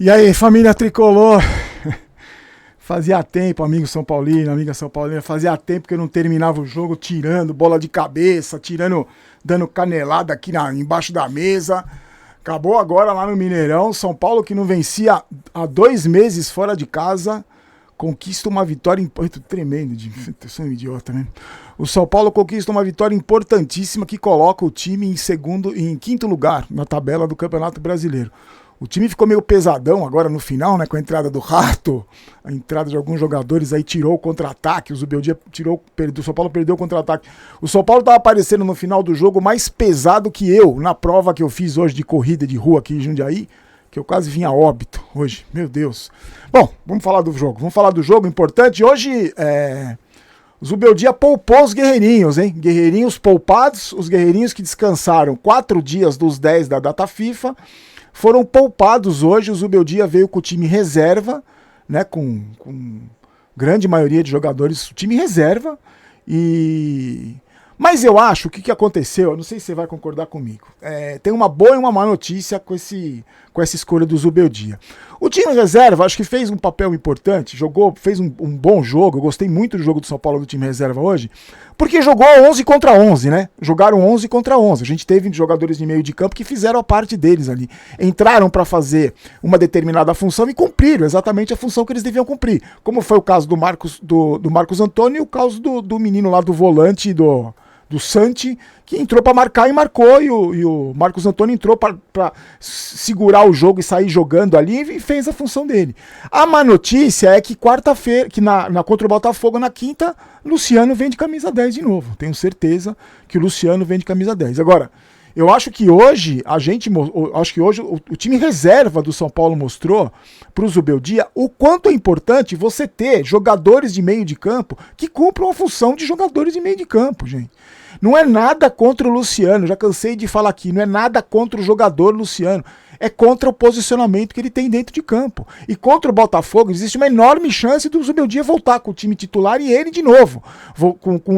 E aí, família tricolor? Fazia tempo, amigo São Paulino, amiga São Paulina, fazia tempo que eu não terminava o jogo tirando bola de cabeça, dando canelada aqui embaixo da mesa. Acabou agora lá no Mineirão. São Paulo, que não vencia há 2 meses fora de casa, conquista uma vitória tremendo. Eu sou um idiota, né? O São Paulo conquista uma vitória importantíssima que coloca o time em quinto lugar na tabela do Campeonato Brasileiro. O time ficou meio pesadão agora no final, né? Com a entrada do Rato, a entrada de alguns jogadores aí tirou o contra-ataque. O Zubeldia o São Paulo perdeu o contra-ataque. O São Paulo tava aparecendo no final do jogo mais pesado que eu, na prova que eu fiz hoje de corrida de rua aqui em Jundiaí, que eu quase vim a óbito hoje. Meu Deus. Bom, vamos falar do jogo. Vamos falar do jogo importante. Hoje, o Zubeldia poupou os guerreirinhos, hein? Guerreirinhos poupados, os guerreirinhos que descansaram 4 dias dos 10 da data FIFA, foram poupados hoje. O Zubeldia veio com o time reserva, né, com grande maioria de jogadores, o time reserva. Mas eu acho que o que aconteceu, eu não sei se você vai concordar comigo, tem uma boa e uma má notícia com essa escolha do Zubeldia. O time reserva acho que fez um papel importante, fez um bom jogo. Eu gostei muito do jogo do São Paulo do time reserva hoje, porque jogou 11 contra 11, né? Jogaram 11 contra 11. A gente teve jogadores de meio de campo que fizeram a parte deles ali. Entraram para fazer uma determinada função e cumpriram exatamente a função que eles deviam cumprir. Como foi o caso do Marcos Antônio e o caso do menino lá do volante do Santi, que entrou para marcar e marcou, e o Marcos Antônio entrou para segurar o jogo e sair jogando ali e fez a função dele. A má notícia é que quarta-feira, que contra o Botafogo, na quinta, Luciano vem de camisa 10 de novo. Tenho certeza que o Luciano vem de camisa 10. Agora, eu acho que hoje o time reserva do São Paulo mostrou para o Zubeldia o quanto é importante você ter jogadores de meio de campo que cumpram a função de jogadores de meio de campo, gente. Não é nada contra o Luciano, já cansei de falar aqui, não é nada contra o jogador Luciano, é contra o posicionamento que ele tem dentro de campo. E contra o Botafogo existe uma enorme chance do Zubeldia voltar com o time titular e ele de novo,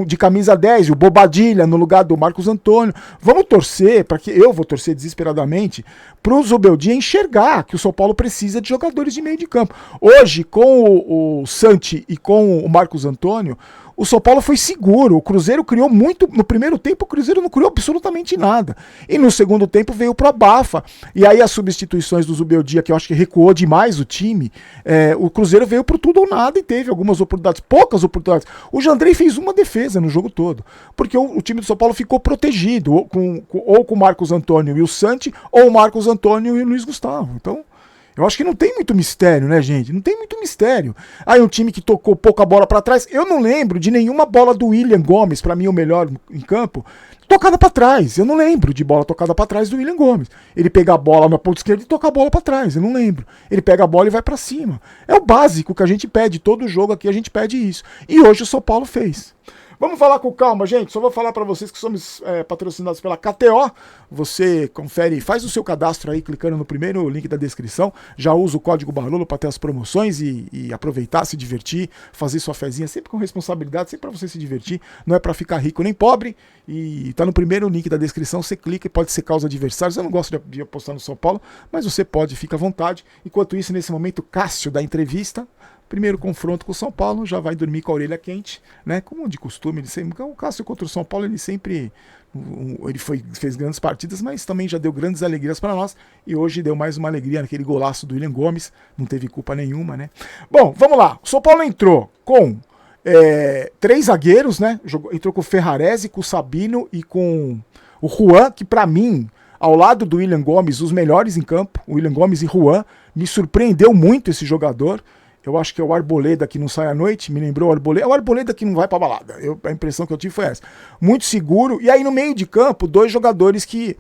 de camisa 10, o Bobadilha no lugar do Marcos Antônio. Vamos torcer, eu vou torcer desesperadamente, para o Zubeldia enxergar que o São Paulo precisa de jogadores de meio de campo. Hoje, com o Santi e com o Marcos Antônio, o São Paulo foi seguro. O Cruzeiro criou muito. No primeiro tempo, o Cruzeiro não criou absolutamente nada. E no segundo tempo veio pro abafa. E aí as substituições do Zubeldia, que eu acho que recuou demais o time, o Cruzeiro veio pro tudo ou nada e teve algumas oportunidades, poucas oportunidades. O Jandrei fez uma defesa no jogo todo, porque o time do São Paulo ficou protegido, ou com o Marcos Antônio e o Santi, ou o Marcos Antônio e o Luiz Gustavo. Então, eu acho que não tem muito mistério, né, gente? Não tem muito mistério. Aí um time que tocou pouca bola pra trás. Eu não lembro de nenhuma bola do William Gomes, pra mim o melhor em campo, tocada pra trás. Eu não lembro de bola tocada pra trás do William Gomes. Ele pega a bola na ponta esquerda e toca a bola pra trás. Eu não lembro. Ele pega a bola e vai pra cima. É o básico que a gente pede. Todo jogo aqui a gente pede isso. E hoje o São Paulo fez. Vamos falar com calma, gente. Só vou falar para vocês que somos patrocinados pela KTO. Você confere, faz o seu cadastro aí clicando no primeiro link da descrição. Já usa o código Barolo para ter as promoções e aproveitar, se divertir, fazer sua fezinha sempre com responsabilidade, sempre para você se divertir. Não é para ficar rico nem pobre. E tá no primeiro link da descrição. Você clica e pode ser causa adversários. Eu não gosto de apostar no São Paulo, mas você pode, fica à vontade. Enquanto isso, nesse momento, Cássio da entrevista. Primeiro confronto com o São Paulo, já vai dormir com a orelha quente, né? Como de costume, o Cássio contra o São Paulo, ele sempre fez grandes partidas, mas também já deu grandes alegrias para nós, e hoje deu mais uma alegria naquele golaço do William Gomes, não teve culpa nenhuma, né? Bom, vamos lá, o São Paulo entrou com 3 zagueiros, né? Entrou com o Ferrarese, com o Sabino e com o Juan, que para mim, ao lado do William Gomes, os melhores em campo, o William Gomes e Juan, me surpreendeu muito esse jogador. Eu acho que é o Arboleda que não sai à noite, me lembrou o Arboleda. É o Arboleda que não vai pra balada. A impressão que eu tive foi essa. Muito seguro. E aí no meio de campo, 2 jogadores que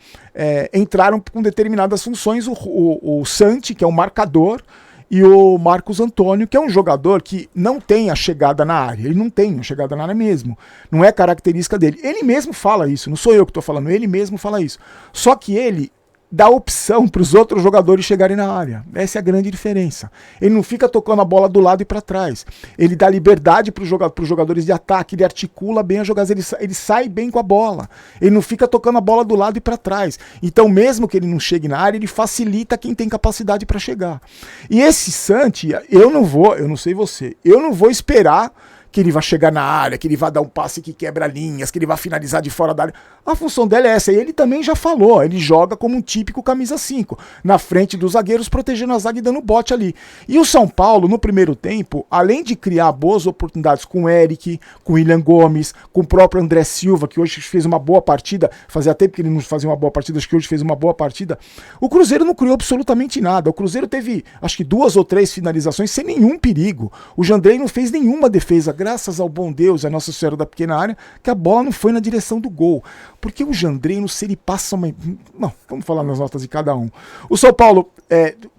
entraram com determinadas funções. O Santi, que é um marcador, e o Marcos Antônio, que é um jogador que não tem a chegada na área. Ele não tem a chegada na área mesmo. Não é característica dele. Ele mesmo fala isso. Não sou eu que estou falando. Ele mesmo fala isso. Só que ele dá opção para os outros jogadores chegarem na área. Essa é a grande diferença. Ele não fica tocando a bola do lado e para trás. Ele dá liberdade para os jogadores de ataque, ele articula bem as jogadas, ele sai bem com a bola. Ele não fica tocando a bola do lado e para trás. Então, mesmo que ele não chegue na área, ele facilita quem tem capacidade para chegar. E esse Santi, eu não sei você, eu não vou esperar que ele vai chegar na área, que ele vai dar um passe que quebra linhas, que ele vai finalizar de fora da área. A função dele é essa, e ele também já falou, ele joga como um típico camisa 5, na frente dos zagueiros, protegendo a zaga e dando bote ali. E o São Paulo, no primeiro tempo, além de criar boas oportunidades com o Eric, com o William Gomes, com o próprio André Silva, que hoje fez uma boa partida, fazia tempo que ele não fazia uma boa partida, acho que hoje fez uma boa partida, o Cruzeiro não criou absolutamente nada. O Cruzeiro teve, acho que 2 ou 3 finalizações sem nenhum perigo. O Jandrei não fez nenhuma defesa, graças ao bom Deus, a Nossa Senhora da Pequena Área, que a bola não foi na direção do gol. Porque o Jandrei, não sei, ele passa uma... Não, vamos falar nas notas de cada um. O São Paulo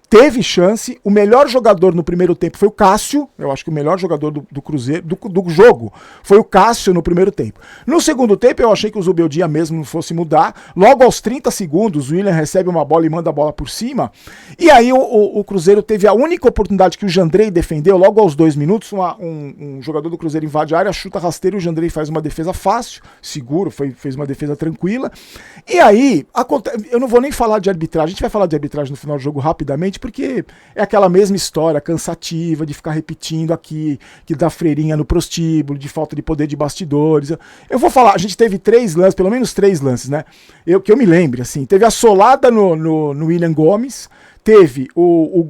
teve chance, o melhor jogador no primeiro tempo foi o Cássio, eu acho que o melhor jogador do Cruzeiro, do jogo, foi o Cássio no primeiro tempo. No segundo tempo eu achei que o Zubeldia mesmo não fosse mudar, logo aos 30 segundos o William recebe uma bola e manda a bola por cima, e aí o Cruzeiro teve a única oportunidade que o Jandrei defendeu, logo aos 2 minutos, um jogador do Cruzeiro invade a área, chuta rasteiro, o Jandrei faz uma defesa fácil, seguro, fez uma defesa tranquila, e aí, eu não vou nem falar de arbitragem, a gente vai falar de arbitragem no final do jogo rapidamente, porque é aquela mesma história cansativa de ficar repetindo aqui, que dá freirinha no prostíbulo, de falta de poder de bastidores. Eu vou falar, a gente teve 3 lances, pelo menos 3 lances, né? Que eu me lembre, assim, teve a solada no William Gomes, teve o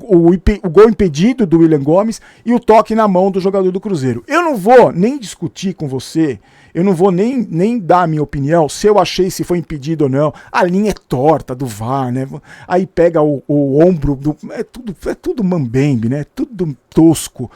gol impedido do William Gomes e o toque na mão do jogador do Cruzeiro. Eu não vou nem discutir com você, eu não vou nem dar a minha opinião se eu achei se foi impedido ou não. A linha é torta do VAR, né? Aí pega o ombro, é tudo mambembe, né? Tudo tosco.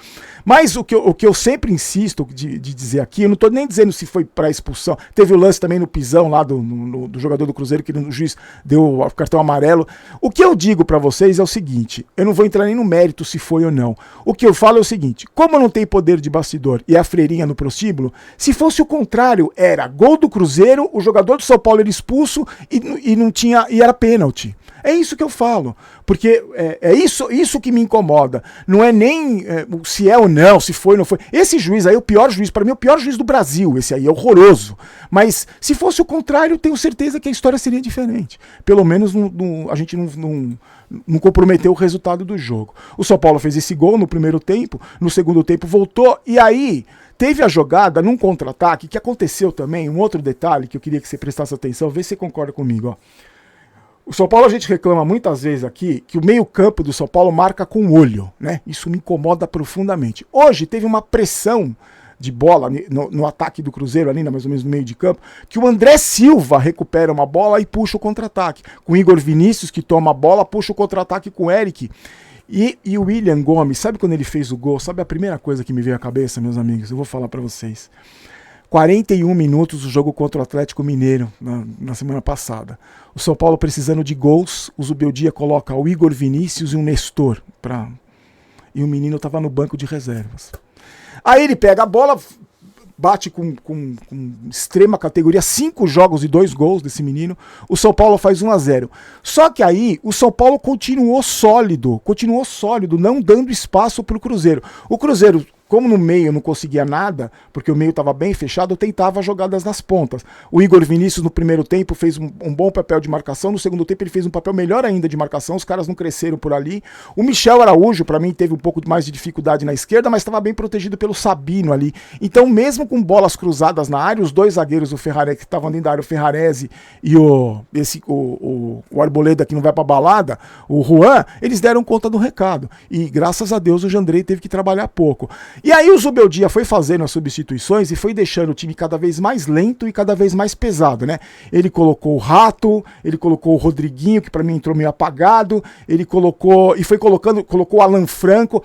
Mas o que eu sempre insisto de dizer aqui, eu não tô nem dizendo se foi para expulsão. Teve o lance também no pisão lá do jogador do Cruzeiro, que o juiz deu o cartão amarelo. O que eu digo para vocês é o seguinte, eu não vou entrar nem no mérito se foi ou não. O que eu falo é o seguinte, como não tem poder de bastidor e a freirinha no prostíbulo, se fosse o contrário, era gol do Cruzeiro, o jogador do São Paulo era expulso e não tinha, e era pênalti. É isso que eu falo, porque é isso que me incomoda. Não é nem se é ou não, se foi ou não foi. Esse juiz aí é o pior juiz, para mim é o pior juiz do Brasil, esse aí é horroroso. Mas se fosse o contrário, tenho certeza que a história seria diferente. Pelo menos a gente não comprometeu o resultado do jogo. O São Paulo fez esse gol no primeiro tempo, no segundo tempo voltou, e aí teve a jogada num contra-ataque que aconteceu também, um outro detalhe que eu queria que você prestasse atenção, vê se você concorda comigo, ó. O São Paulo, a gente reclama muitas vezes aqui que o meio-campo do São Paulo marca com o olho, né? Isso me incomoda profundamente. Hoje teve uma pressão de bola no ataque do Cruzeiro, ali mais ou menos no meio de campo, que o André Silva recupera uma bola e puxa o contra-ataque. Com o Igor Vinícius, que toma a bola, puxa o contra-ataque com o Eric. E o William Gomes, sabe quando ele fez o gol? Sabe a primeira coisa que me veio à cabeça, meus amigos? Eu vou falar pra vocês. 41 minutos o jogo contra o Atlético Mineiro na semana passada. O São Paulo precisando de gols, o Zubeldia coloca o Igor Vinícius e o Nestor. E o menino estava no banco de reservas. Aí ele pega a bola, bate com extrema categoria, 5 jogos e 2 gols desse menino. O São Paulo faz 1-0. Só que aí o São Paulo continuou sólido, não dando espaço para o Cruzeiro. O Cruzeiro, como no meio não conseguia nada, porque o meio estava bem fechado, eu tentava jogadas nas pontas. O Igor Vinícius no primeiro tempo fez um bom papel de marcação, no segundo tempo ele fez um papel melhor ainda de marcação, os caras não cresceram por ali. O Michel Araújo, para mim, teve um pouco mais de dificuldade na esquerda, mas estava bem protegido pelo Sabino ali. Então, mesmo com bolas cruzadas na área, os 2 zagueiros, o Ferrarese, que estavam dentro da área, o Ferrarese e o Arboleda, que não vai pra balada, o Juan, eles deram conta do recado. E graças a Deus o Jandrei teve que trabalhar pouco. E aí o Zubeldia foi fazendo as substituições e foi deixando o time cada vez mais lento e cada vez mais pesado, né? Ele colocou o Rato, ele colocou o Rodriguinho, que para mim entrou meio apagado, ele colocou o Alan Franco.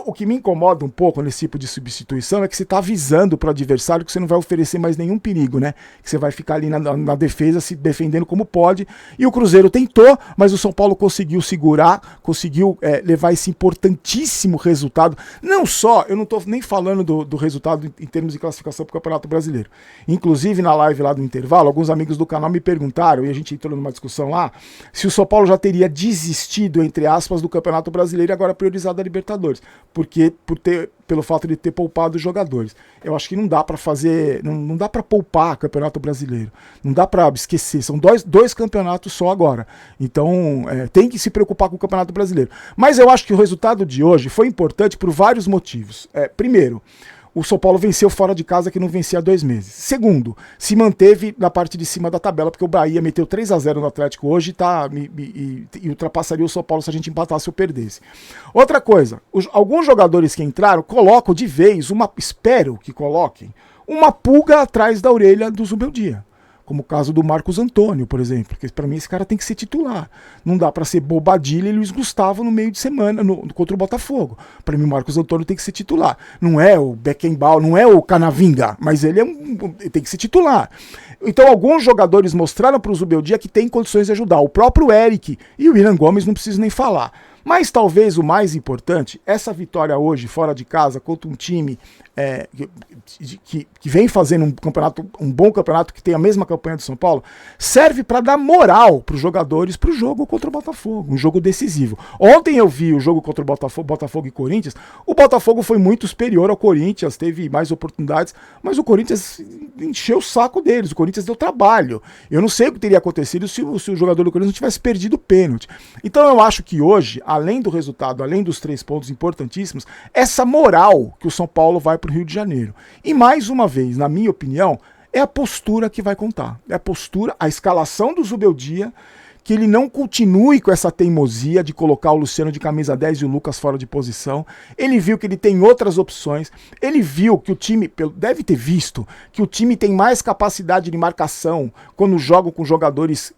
O que me incomoda um pouco nesse tipo de substituição é que você está avisando para o adversário que você não vai oferecer mais nenhum perigo, né? Que você vai ficar ali na defesa se defendendo como pode. E o Cruzeiro tentou, mas o São Paulo conseguiu segurar, conseguiu levar esse importantíssimo resultado. Não só, eu não estou nem falando do resultado em termos de classificação para o Campeonato Brasileiro. Inclusive na live lá do intervalo, alguns amigos do canal me perguntaram, e a gente entrou numa discussão lá, se o São Paulo já teria desistido, entre aspas, do Campeonato Brasileiro e agora priorizado a Libertadores. Pelo fato de ter poupado os jogadores. Eu acho que não dá para fazer, não dá para poupar o Campeonato Brasileiro. Não dá para esquecer, são dois campeonatos só agora. Então, tem que se preocupar com o Campeonato Brasileiro. Mas eu acho que o resultado de hoje foi importante por vários motivos. Primeiro, o São Paulo venceu fora de casa, que não vencia há 2 meses. Segundo, se manteve na parte de cima da tabela, porque o Bahia meteu 3-0 no Atlético hoje e ultrapassaria o São Paulo se a gente empatasse ou perdesse. Outra coisa, alguns jogadores que entraram colocam de vez, espero que coloquem, uma pulga atrás da orelha do Zubeldia. Como o caso do Marcos Antônio, por exemplo, porque para mim esse cara tem que ser titular. Não dá para ser Bobadilha e Luiz Gustavo no meio de semana contra o Botafogo. Para mim o Marcos Antônio tem que ser titular. Não é o Beckenbauer, não é o Canavinga, mas ele tem que ser titular. Então alguns jogadores mostraram para o Zubeldia que tem condições de ajudar. O próprio Eric e o Willian Gomes não preciso nem falar. Mas talvez o mais importante, essa vitória hoje fora de casa contra um time que vem fazendo um bom campeonato, que tem a mesma campanha do São Paulo, serve para dar moral para os jogadores para o jogo contra o Botafogo, um jogo decisivo. Ontem eu vi o jogo contra o Botafogo e Corinthians, o Botafogo foi muito superior ao Corinthians, teve mais oportunidades, mas o Corinthians encheu o saco deles, o Corinthians deu trabalho. Eu não sei o que teria acontecido se o jogador do Corinthians não tivesse perdido o pênalti. Então eu acho que hoje, além do resultado, além dos 3 pontos importantíssimos, essa moral que o São Paulo vai para o Rio de Janeiro. E mais uma vez, na minha opinião, é a postura que vai contar. É a postura, a escalação do Zubeldia, que ele não continue com essa teimosia de colocar o Luciano de camisa 10 e o Lucas fora de posição. Ele viu que ele tem outras opções. Ele viu que o time, deve ter visto, que o time tem mais capacidade de marcação quando joga com jogadores,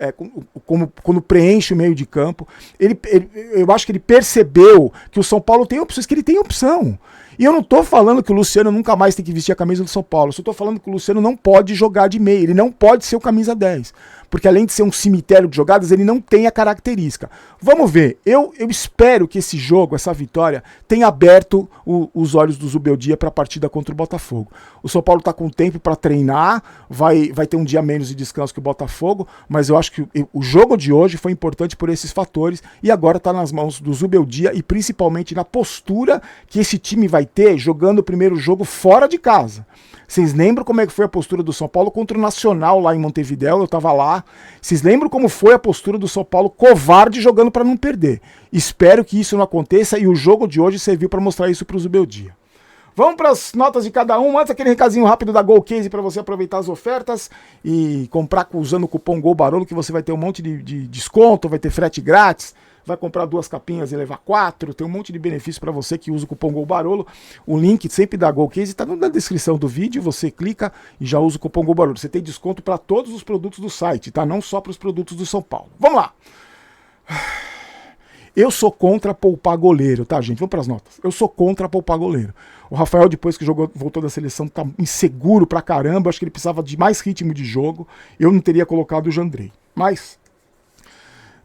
quando preenche o meio de campo. Eu acho que ele percebeu que o São Paulo tem opções, que ele tem opção. E eu não tô falando que o Luciano nunca mais tem que vestir a camisa do São Paulo. Eu só tô falando que o Luciano não pode jogar de meia. Ele não pode ser o camisa 10. Porque além de ser um cemitério de jogadas, ele não tem a característica. Vamos ver. Eu espero que esse jogo, essa vitória, tenha aberto os olhos do Zubeldia para a partida contra o Botafogo. O São Paulo tá com tempo para treinar. Vai ter um dia menos de descanso que o Botafogo. Mas eu acho que o jogo de hoje foi importante por esses fatores. E agora tá nas mãos do Zubeldia e principalmente na postura que esse time vai ter jogando o primeiro jogo fora de casa. Vocês lembram como é que foi a postura do São Paulo contra o Nacional lá em Montevidéu? Eu tava lá. Vocês lembram como foi a postura do São Paulo covarde jogando para não perder? Espero que isso não aconteça e o jogo de hoje serviu para mostrar isso para o Zubeldia. Vamos para as notas de cada um. Antes, aquele recadinho rápido da GolCase para você aproveitar as ofertas e comprar usando o cupom GOLBAROLO, que você vai ter um monte de desconto, vai ter frete grátis. Vai comprar 2 capinhas e levar 4, tem um monte de benefício para você que usa o cupom GOLBAROLO. O link sempre da GolCase está na descrição do vídeo, você clica e já usa o cupom GOLBAROLO. Você tem desconto para todos os produtos do site, tá? Não só para os produtos do São Paulo. Vamos lá! Eu sou contra poupar goleiro, tá, gente? Vamos para as notas. Eu sou contra poupar goleiro. O Rafael, depois que voltou da seleção, tá inseguro pra caramba. Acho que ele precisava de mais ritmo de jogo. Eu não teria colocado o Jandrei. Mas,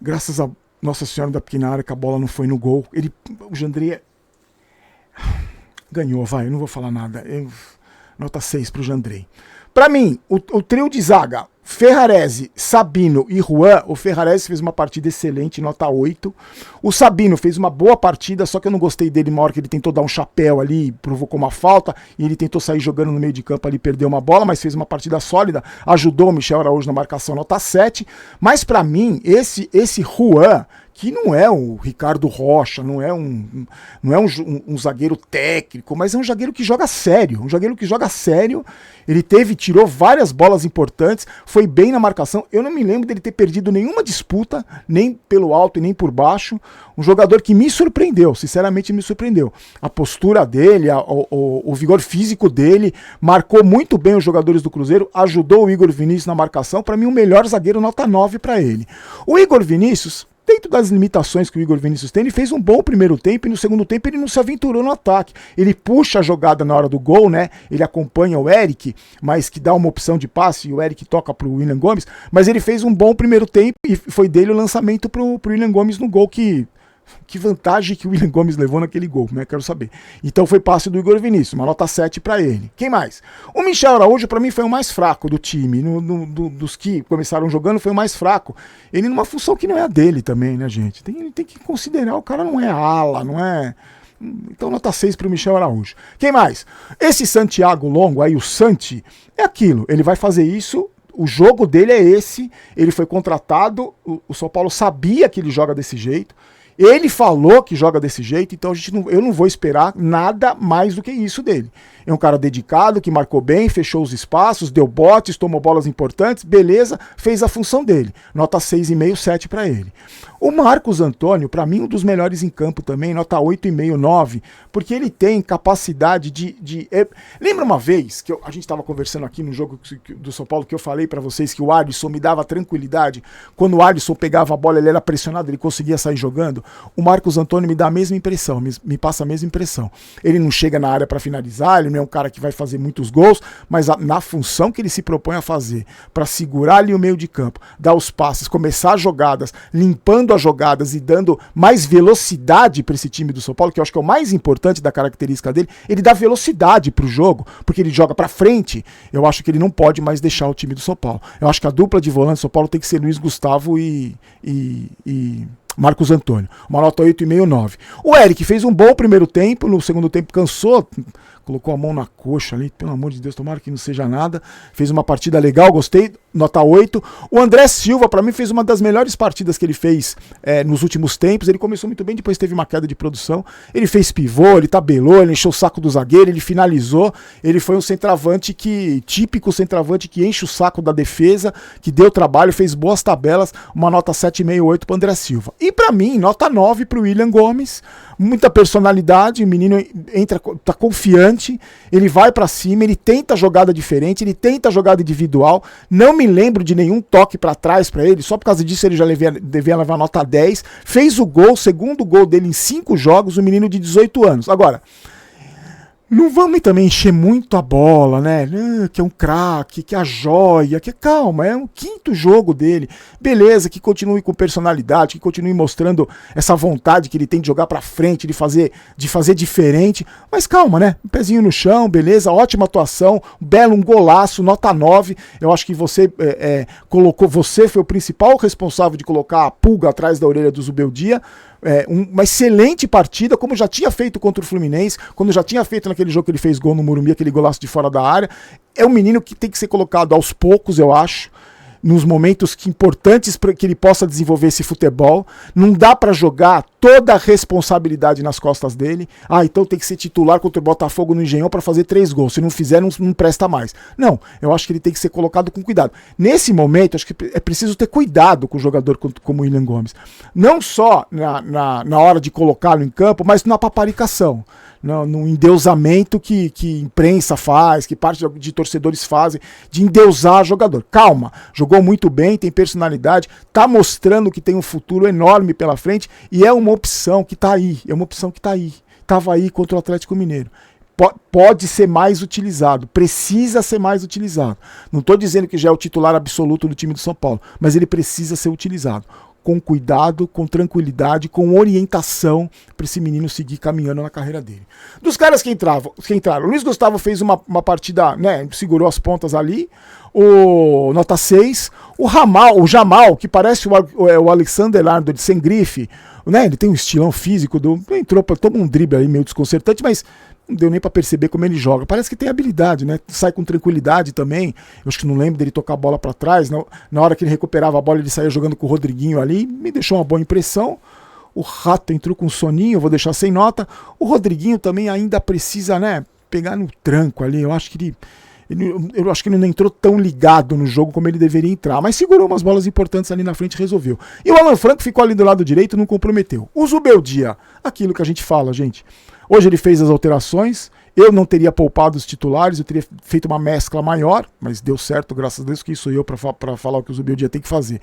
graças a Nossa Senhora da Pequena Área, que a bola não foi no gol. O Jandrei ganhou, vai, eu não vou falar nada. Nota 6 pro Jandrei. Pra mim, o trio de zaga, Ferrarese, Sabino e Juan, o Ferrarese fez uma partida excelente, nota 8. O Sabino fez uma boa partida, só que eu não gostei dele na hora que ele tentou dar um chapéu ali, provocou uma falta, e ele tentou sair jogando no meio de campo ali, perdeu uma bola, mas fez uma partida sólida, ajudou o Michel Araújo na marcação, nota 7. Mas pra mim, esse Juan, que não é o Ricardo Rocha, não é um zagueiro técnico, mas é um zagueiro que joga sério, ele tirou várias bolas importantes, foi bem na marcação, eu não me lembro dele ter perdido nenhuma disputa, nem pelo alto e nem por baixo, um jogador que me surpreendeu, sinceramente me surpreendeu, a postura dele, o vigor físico dele, marcou muito bem os jogadores do Cruzeiro, ajudou o Igor Vinícius na marcação, para mim o melhor zagueiro, nota 9 para ele. O Igor Vinícius dentro das limitações que o Igor Vinícius tem, ele fez um bom primeiro tempo e no segundo tempo ele não se aventurou no ataque. Ele puxa a jogada na hora do gol, né? Ele acompanha o Eric, mas que dá uma opção de passe e o Eric toca pro William Gomes, mas ele fez um bom primeiro tempo e foi dele o lançamento pro William Gomes no gol que vantagem que o William Gomes levou naquele gol, né? Quero saber. Então foi passe do Igor Vinícius, uma nota 7 para ele. Quem mais? O Michel Araújo, para mim, foi o mais fraco do time. Dos que começaram jogando, foi o mais fraco. Ele numa função que não é a dele também, né, gente? Tem que considerar, o cara não é ala, não é... Então nota 6 para o Michel Araújo. Quem mais? Esse Santiago Longo, aí o Santi, é aquilo. Ele vai fazer isso... O jogo dele é esse, ele foi contratado, o São Paulo sabia que ele joga desse jeito, ele falou que joga desse jeito, então eu não vou esperar nada mais do que isso dele. É um cara dedicado, que marcou bem, fechou os espaços, deu botes, tomou bolas importantes, beleza, fez a função dele. Nota 6,5, 7 para ele. O Marcos Antônio, para mim, um dos melhores em campo também, nota 8,5, 9, porque ele tem capacidade Lembra uma vez que a gente estava conversando aqui no jogo do São Paulo, que eu falei para vocês que o Alisson me dava tranquilidade? Quando o Alisson pegava a bola, ele era pressionado, ele conseguia sair jogando. O Marcos Antônio me dá a mesma impressão, me passa a mesma impressão. Ele não chega na área para finalizar, ele não é um cara que vai fazer muitos gols, mas na função que ele se propõe a fazer, para segurar ali o meio de campo, dar os passes, começar as jogadas, limpando as jogadas e dando mais velocidade para esse time do São Paulo, que eu acho que é o mais importante da característica dele, ele dá velocidade pro jogo, porque ele joga para frente. Eu acho que ele não pode mais deixar o time do São Paulo. Eu acho que a dupla de volante do São Paulo tem que ser Luiz Gustavo e Marcos Antônio. Uma nota 8,5, 9. O Eric fez um bom primeiro tempo, no segundo tempo cansou, colocou a mão na coxa ali, pelo amor de Deus, tomara que não seja nada. Fez uma partida legal, gostei, nota 8. O André Silva, para mim, fez uma das melhores partidas que ele fez nos últimos tempos. Ele começou muito bem, depois teve uma queda de produção. Ele fez pivô, ele tabelou, ele encheu o saco do zagueiro, ele finalizou. Ele foi um centroavante típico centroavante que enche o saco da defesa, que deu trabalho, fez boas tabelas. Uma nota 7,5, 8 para André Silva. E para mim, nota 9 para o William Gomes. Muita personalidade, o menino tá confiante, ele vai pra cima, ele tenta jogada diferente, ele tenta jogada individual. Não me lembro de nenhum toque pra trás pra ele, só por causa disso ele já devia levar nota 10. Fez o gol, segundo gol dele em 5 jogos, o menino de 18 anos. Agora, não vamos também encher muito a bola, né? Que é um craque, que é a joia, que calma, é o 5º jogo dele. Beleza, que continue com personalidade, que continue mostrando essa vontade que ele tem de jogar pra frente, de fazer diferente. Mas calma, né? Um pezinho no chão, beleza, ótima atuação, um golaço, nota 9. Eu acho que você você foi o principal responsável de colocar a pulga atrás da orelha do Zubeldia. Uma excelente partida, como já tinha feito contra o Fluminense, quando já tinha feito naquele jogo que ele fez gol no Morumbi, aquele golaço de fora da área. É um menino que tem que ser colocado aos poucos, eu acho, nos momentos importantes para que ele possa desenvolver esse futebol. Não dá para jogar toda a responsabilidade nas costas dele. Então tem que ser titular contra o Botafogo no Engenhão para fazer 3 gols. Se não fizer, não presta mais. Não, eu acho que ele tem que ser colocado com cuidado. Nesse momento, acho que é preciso ter cuidado com o jogador como o William Gomes. Não só na hora de colocá-lo em campo, mas na paparicação. No endeusamento que imprensa faz, que parte de torcedores fazem, de endeusar jogador. Calma, jogou muito bem, tem personalidade, tá mostrando que tem um futuro enorme pela frente e é uma opção que tá aí, Tava aí contra o Atlético Mineiro. Pode ser mais utilizado, precisa ser mais utilizado. Não estou dizendo que já é o titular absoluto do time do São Paulo, mas ele precisa ser utilizado. Com cuidado, com tranquilidade, com orientação para esse menino seguir caminhando na carreira dele. Dos caras que entraram, o Luiz Gustavo fez uma partida, né, segurou as pontas ali, o nota 6, o Jamal, que parece o Alexander Arnold sem grife, né, ele tem um estilão físico, toma um drible aí meio desconcertante, mas não deu nem pra perceber como ele joga. Parece que tem habilidade, né? Sai com tranquilidade também. Eu acho que não lembro dele tocar a bola pra trás. Na hora que ele recuperava a bola, ele saía jogando com o Rodriguinho ali. Me deixou uma boa impressão. O Rato entrou com soninho, vou deixar sem nota. O Rodriguinho também ainda precisa, né, pegar no tranco ali. Eu acho que ele não entrou tão ligado no jogo como ele deveria entrar, mas segurou umas bolas importantes ali na frente e resolveu. E o Alan Franco ficou ali do lado direito e não comprometeu. O Zubeldia, aquilo que a gente fala, gente. Hoje ele fez as alterações, eu não teria poupado os titulares, eu teria feito uma mescla maior, mas deu certo, graças a Deus, que isso sou eu para falar o que o Zubeldia tem que fazer.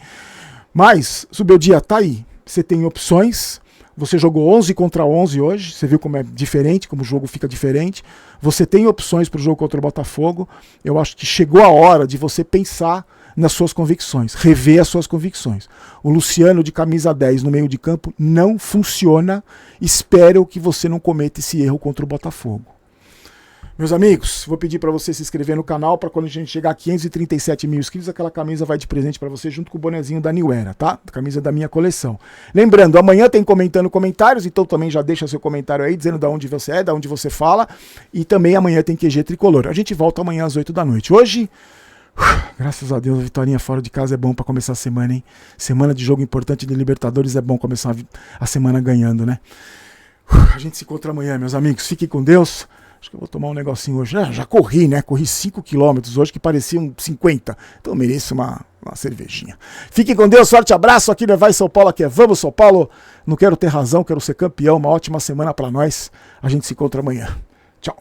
Mas, Zubeldia, tá aí. você tem opções. Você jogou 11 contra 11 hoje, você viu como é diferente, como o jogo fica diferente. Você tem opções para o jogo contra o Botafogo. Eu acho que chegou a hora de você pensar nas suas convicções, rever as suas convicções. O Luciano de camisa 10 no meio de campo não funciona. Espero que você não cometa esse erro contra o Botafogo. Meus amigos, vou pedir para você se inscrever no canal para quando a gente chegar a 537 mil inscritos, aquela camisa vai de presente para você junto com o bonezinho da New Era, tá? Camisa da minha coleção. Lembrando, amanhã tem comentando comentários, então também já deixa seu comentário aí, dizendo de onde você é, de onde você fala. E também amanhã tem QG Tricolor. A gente volta amanhã às 8 da noite. Hoje, graças a Deus, a vitória fora de casa é bom para começar a semana, hein? Semana de jogo importante de Libertadores é bom começar a semana ganhando, né? A gente se encontra amanhã, meus amigos. Fiquem com Deus. Acho que eu vou tomar um negocinho hoje. Já corri, né? Corri 5 km hoje que pareciam 50. Então eu mereço uma cervejinha. Fiquem com Deus, forte abraço. Aqui não é Vai São Paulo, aqui é Vamos São Paulo. Não quero ter razão, quero ser campeão. Uma ótima semana para nós. A gente se encontra amanhã. Tchau.